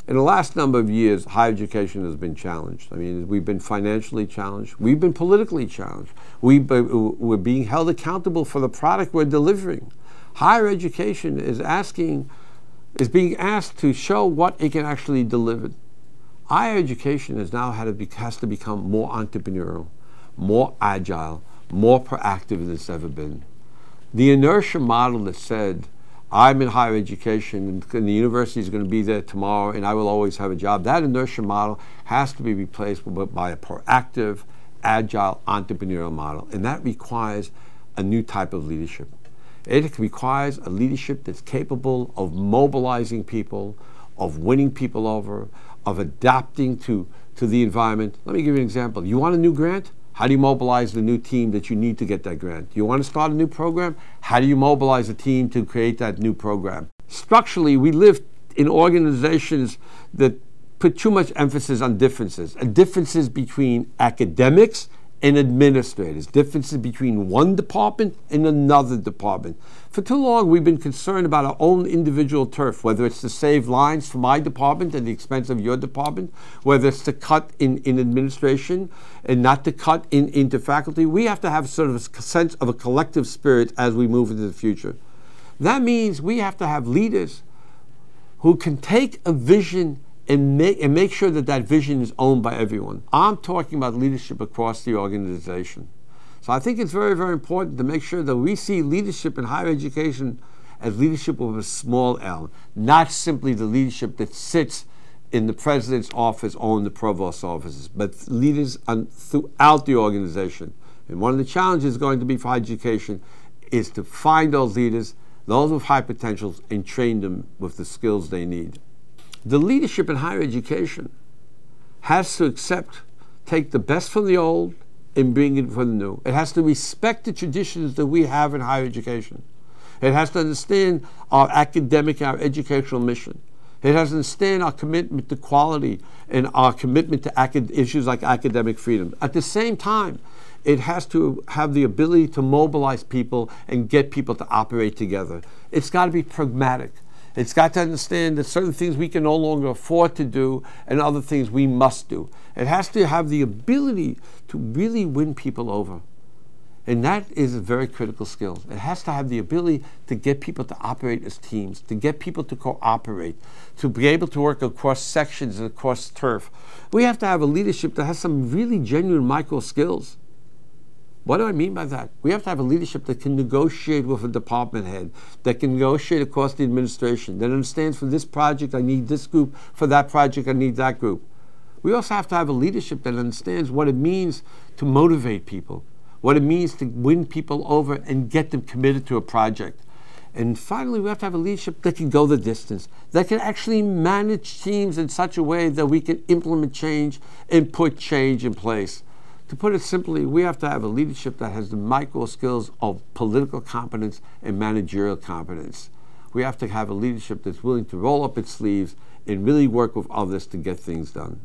In the last number of years, higher education has been challenged. I mean, we've been financially challenged. We've been politically challenged. We're being held accountable for the product we're delivering. Higher education is being asked to show what it can actually deliver. Higher education has to become more entrepreneurial, more agile, more proactive than it's ever been. The inertia model that said, I'm in higher education and the university is going to be there tomorrow and I will always have a job, that inertia model has to be replaced by a proactive, agile, entrepreneurial model. And that requires a new type of leadership. It requires a leadership that's capable of mobilizing people, of winning people over, of adapting to the environment. Let me give you an example. You want a new grant? How do you mobilize the new team that you need to get that grant? You want to start a new program? How do you mobilize a team to create that new program? Structurally, we live in organizations that put too much emphasis on differences between academics and administrators, differences between one department and another department. For too long, we've been concerned about our own individual turf, whether it's to save lines for my department at the expense of your department, whether it's to cut in administration and not to cut into faculty. We have to have sort of a sense of a collective spirit as we move into the future. That means we have to have leaders who can take a vision and make sure that that vision is owned by everyone. I'm talking about leadership across the organization. So I think it's very, very important to make sure that we see leadership in higher education as leadership with a small L, not simply the leadership that sits in the president's office or in the provost's offices, but leaders throughout the organization. And one of the challenges going to be for higher education is to find those leaders, those with high potentials, and train them with the skills they need. The leadership in higher education has to take the best from the old and bring it from the new. It has to respect the traditions that we have in higher education. It has to understand our educational mission. It has to understand our commitment to quality and our commitment to issues like academic freedom. At the same time, it has to have the ability to mobilize people and get people to operate together. It's got to be pragmatic. It's got to understand that certain things we can no longer afford to do and other things we must do. It has to have the ability to really win people over. And that is a very critical skill. It has to have the ability to get people to operate as teams, to get people to cooperate, to be able to work across sections and across turf. We have to have a leadership that has some really genuine micro skills. What do I mean by that? We have to have a leadership that can negotiate with a department head, that can negotiate across the administration, that understands for this project I need this group, for that project I need that group. We also have to have a leadership that understands what it means to motivate people, what it means to win people over and get them committed to a project. And finally, we have to have a leadership that can go the distance, that can actually manage teams in such a way that we can implement change and put change in place. To put it simply, we have to have a leadership that has the micro skills of political competence and managerial competence. We have to have a leadership that's willing to roll up its sleeves and really work with others to get things done.